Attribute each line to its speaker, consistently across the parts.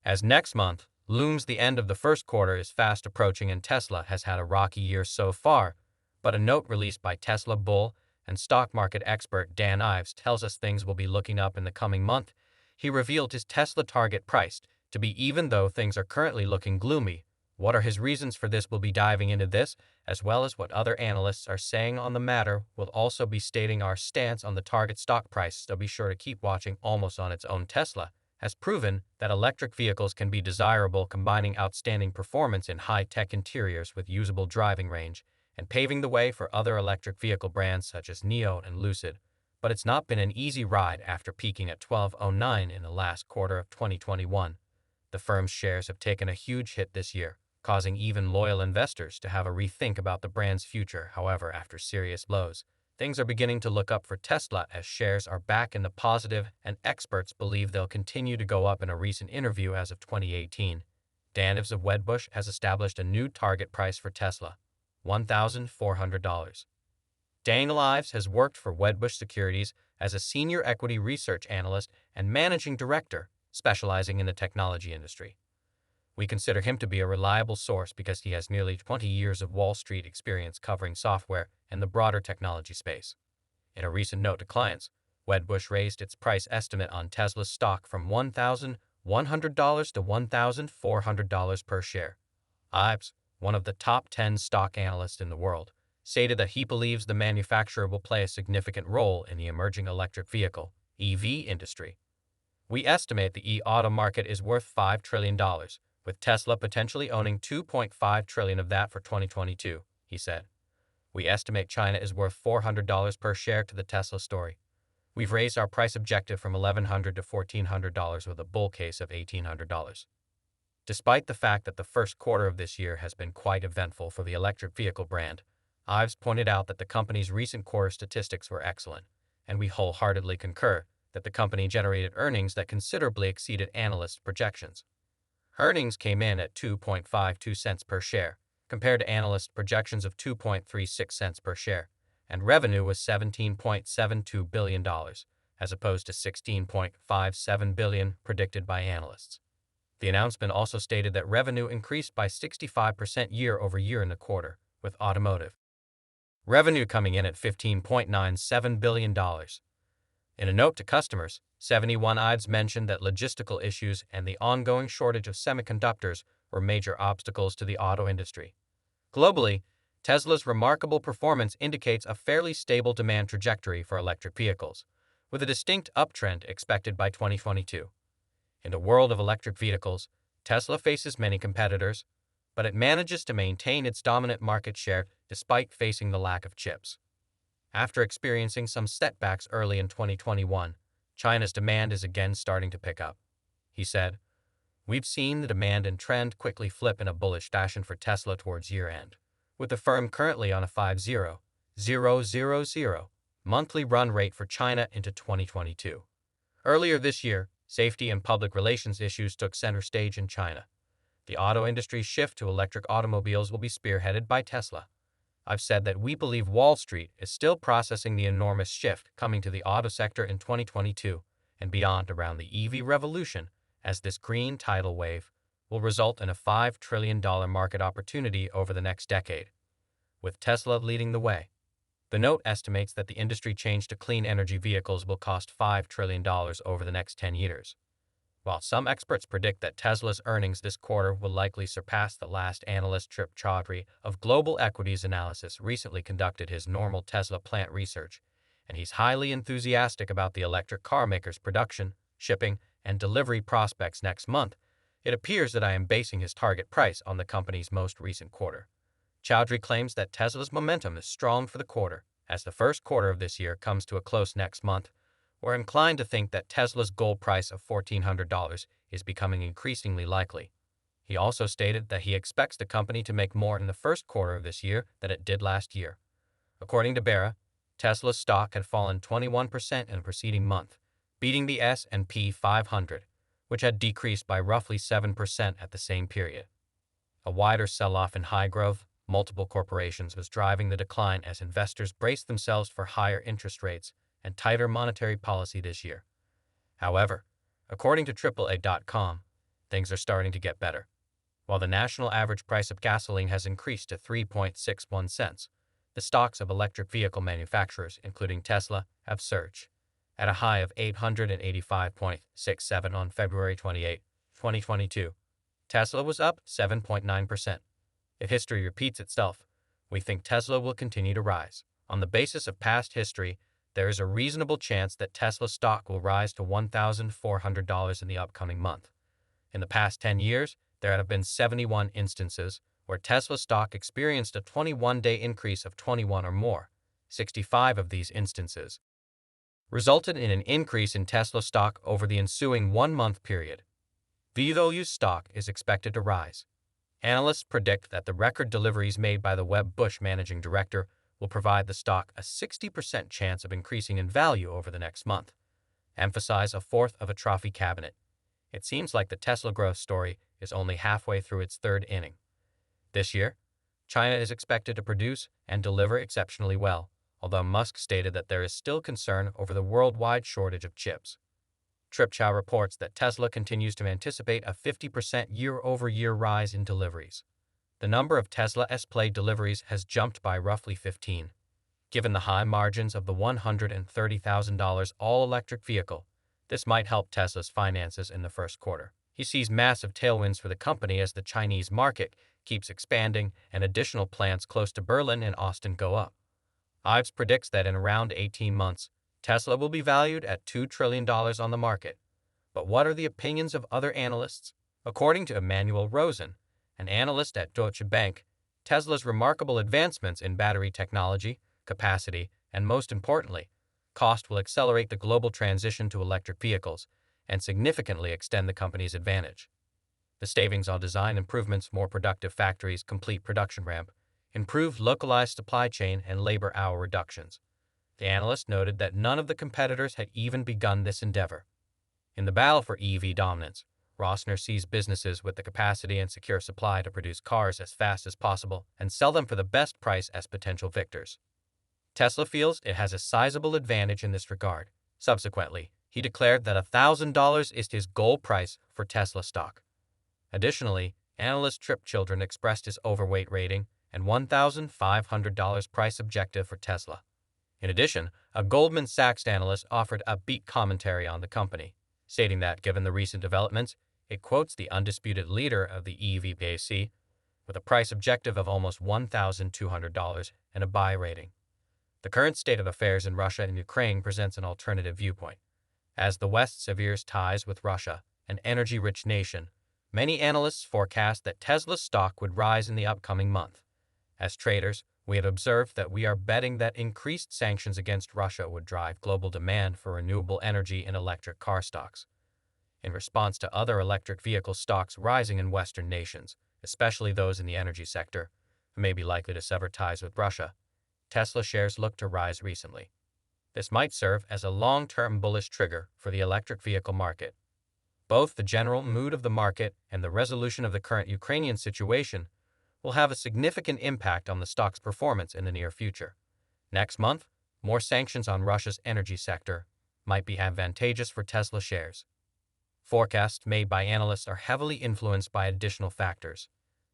Speaker 1: As next month looms, the end of the first quarter is fast approaching and Tesla has had a rocky year so far, but a note released by Tesla bull and stock market expert Dan Ives tells us things will be looking up in the coming month. He revealed his Tesla target price to be even though things are currently looking gloomy. What are his reasons for this? We'll be diving into this, as well as what other analysts are saying on the matter. We'll also be stating our stance on the target stock price, so be sure to keep watching. Almost on its own, Tesla has proven that electric vehicles can be desirable, combining outstanding performance in high-tech interiors with usable driving range, and paving the way for other electric vehicle brands such as NIO and Lucid. But it's not been an easy ride. After peaking at $12.09 in the last quarter of 2021, the firm's shares have taken a huge hit this year, causing even loyal investors to have a rethink about the brand's future. However, after serious lows, things are beginning to look up for Tesla as shares are back in the positive, and experts believe they'll continue to go up. In a recent interview as of 2018, Dan Ives of Wedbush has established a new target price for Tesla, $1,400. Dan Ives has worked for Wedbush Securities as a senior equity research analyst and managing director, specializing in the technology industry. We consider him to be a reliable source because he has nearly 20 years of Wall Street experience covering software and the broader technology space. In a recent note to clients, Wedbush raised its price estimate on Tesla's stock from $1,100 to $1,400 per share. Ives, one of the top 10 stock analysts in the world, stated that he believes the manufacturer will play a significant role in the emerging electric vehicle (EV) industry. We estimate the e-auto market is worth $5 trillion, with Tesla potentially owning $2.5 trillion of that for 2022, he said. We estimate China is worth $400 per share to the Tesla story. We've raised our price objective from $1,100 to $1,400 with a bull case of $1,800. Despite the fact that the first quarter of this year has been quite eventful for the electric vehicle brand, Ives pointed out that the company's recent quarter statistics were excellent, and we wholeheartedly concur that the company generated earnings that considerably exceeded analysts' projections. Earnings came in at 2.52 cents per share, compared to analyst projections of 2.36 cents per share, and revenue was $17.72 billion, as opposed to $16.57 billion predicted by analysts. The announcement also stated that revenue increased by 65% year over year in the quarter, with automotive revenue coming in at $15.97 billion. In a note to customers, 71 Ives mentioned that logistical issues and the ongoing shortage of semiconductors were major obstacles to the auto industry. Globally, Tesla's remarkable performance indicates a fairly stable demand trajectory for electric vehicles, with a distinct uptrend expected by 2022. In the world of electric vehicles, Tesla faces many competitors, but it manages to maintain its dominant market share despite facing the lack of chips. After experiencing some setbacks early in 2021, China's demand is again starting to pick up. He said, "We've seen the demand and trend quickly flip in a bullish fashion for Tesla towards year-end, with the firm currently on a 50,000 monthly run rate for China into 2022. Earlier this year, safety and public relations issues took center stage in China. The auto industry's shift to electric automobiles will be spearheaded by Tesla. I've said that we believe Wall Street is still processing the enormous shift coming to the auto sector in 2022 and beyond around the EV revolution, as this green tidal wave will result in a $5 trillion market opportunity over the next decade, with Tesla leading the way." The note estimates that the industry change to clean energy vehicles will cost $5 trillion over the next 10 years. While some experts predict that Tesla's earnings this quarter will likely surpass the last, analyst Trip Chaudhry of Global Equities Analysis recently conducted his normal Tesla plant research, and he's highly enthusiastic about the electric car maker's production, shipping, and delivery prospects next month. It appears that I am basing his target price on the company's most recent quarter. Chaudhry claims that Tesla's momentum is strong for the quarter. As the first quarter of this year comes to a close next month, we're inclined to think that Tesla's goal price of $1,400 is becoming increasingly likely. He also stated that he expects the company to make more in the first quarter of this year than it did last year. According to Barra, Tesla's stock had fallen 21% in the preceding month, beating the S&P 500, which had decreased by roughly 7% at the same period. A wider sell-off in high-growth, multiple corporations was driving the decline as investors braced themselves for higher interest rates and tighter monetary policy this year. However, according to AAA.com, things are starting to get better. While the national average price of gasoline has increased to 3.61 cents, the stocks of electric vehicle manufacturers, including Tesla, have surged. At a high of 885.67 on February 28, 2022, Tesla was up 7.9%. If history repeats itself, we think Tesla will continue to rise. On the basis of past history, there is a reasonable chance that Tesla stock will rise to $1,400 in the upcoming month. In the past 10 years, there have been 71 instances where Tesla stock experienced a 21-day increase of 21 or more. 65 of these instances resulted in an increase in Tesla stock over the ensuing one-month period. VW's stock is expected to rise. Analysts predict that the record deliveries made by the Webb-Bush managing director will provide the stock a 60% chance of increasing in value over the next month. Emphasize a fourth of a trophy cabinet. It seems like the Tesla growth story is only halfway through its third inning. This year, China is expected to produce and deliver exceptionally well, although Musk stated that there is still concern over the worldwide shortage of chips. Tripchow reports that Tesla continues to anticipate a 50% year-over-year rise in deliveries. The number of Tesla S-Play deliveries has jumped by roughly 15. Given the high margins of the $130,000 all-electric vehicle, this might help Tesla's finances in the first quarter. He sees massive tailwinds for the company as the Chinese market keeps expanding and additional plants close to Berlin and Austin go up. Ives predicts that in around 18 months, Tesla will be valued at $2 trillion on the market. But what are the opinions of other analysts? According to Emmanuel Rosen, an analyst at Deutsche Bank, Tesla's remarkable advancements in battery technology, capacity, and most importantly, cost will accelerate the global transition to electric vehicles and significantly extend the company's advantage. The savings on design improvements, more productive factories, complete production ramp, improved localized supply chain, and labor hour reductions. The analyst noted that none of the competitors had even begun this endeavor. In the battle for EV dominance, Rossner sees businesses with the capacity and secure supply to produce cars as fast as possible and sell them for the best price as potential victors. Tesla feels it has a sizable advantage in this regard. Subsequently, he declared that $1,000 is his goal price for Tesla stock. Additionally, analyst Trip Children expressed his overweight rating and $1,500 price objective for Tesla. In addition, a Goldman Sachs analyst offered upbeat commentary on the company, stating that given the recent developments, it quotes the undisputed leader of the EV PAC with a price objective of almost $1,200 and a buy rating. The current state of affairs in Russia and Ukraine presents an alternative viewpoint. As the West severs ties with Russia, an energy-rich nation, many analysts forecast that Tesla's stock would rise in the upcoming month. As traders, we have observed that we are betting that increased sanctions against Russia would drive global demand for renewable energy and electric car stocks. In response to other electric vehicle stocks rising in Western nations, especially those in the energy sector, who may be likely to sever ties with Russia, Tesla shares look to rise recently. This might serve as a long-term bullish trigger for the electric vehicle market. Both the general mood of the market and the resolution of the current Ukrainian situation will have a significant impact on the stock's performance in the near future. Next month, more sanctions on Russia's energy sector might be advantageous for Tesla shares. Forecasts made by analysts are heavily influenced by additional factors.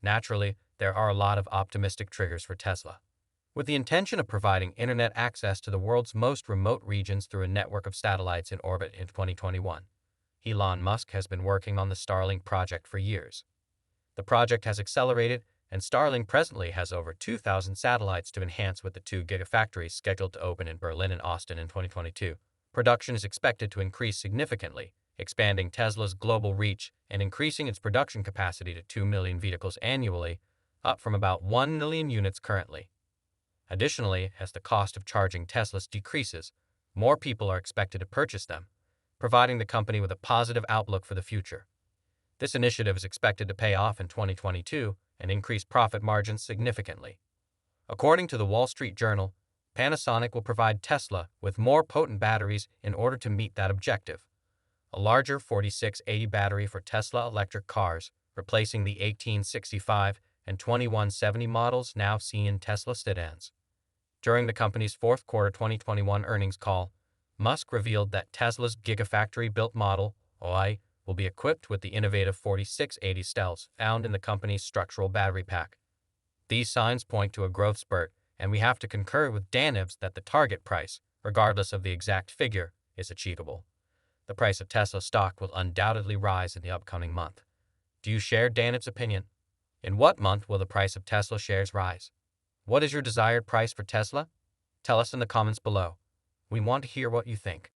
Speaker 1: Naturally, there are a lot of optimistic triggers for Tesla. With the intention of providing internet access to the world's most remote regions through a network of satellites in orbit in 2021, Elon Musk has been working on the Starlink project for years. The project has accelerated, and Starlink presently has over 2,000 satellites to enhance with the 2 gigafactories scheduled to open in Berlin and Austin in 2022. Production is expected to increase significantly, expanding Tesla's global reach and increasing its production capacity to 2 million vehicles annually, up from about 1 million units currently. Additionally, as the cost of charging Teslas decreases, more people are expected to purchase them, providing the company with a positive outlook for the future. This initiative is expected to pay off in 2022 and increase profit margins significantly. According to the Wall Street Journal, Panasonic will provide Tesla with more potent batteries in order to meet that objective. A larger 4680 battery for Tesla electric cars, replacing the 1865 and 2170 models now seen in Tesla sedans. During the company's fourth quarter 2021 earnings call, Musk revealed that Tesla's Gigafactory-built model, OI, will be equipped with the innovative 4680 cells found in the company's structural battery pack. These signs point to a growth spurt, and we have to concur with Danivs that the target price, regardless of the exact figure, is achievable. The price of Tesla stock will undoubtedly rise in the upcoming month. Do you share Daniv's opinion? In what month will the price of Tesla shares rise? What is your desired price for Tesla? Tell us in the comments below. We want to hear what you think.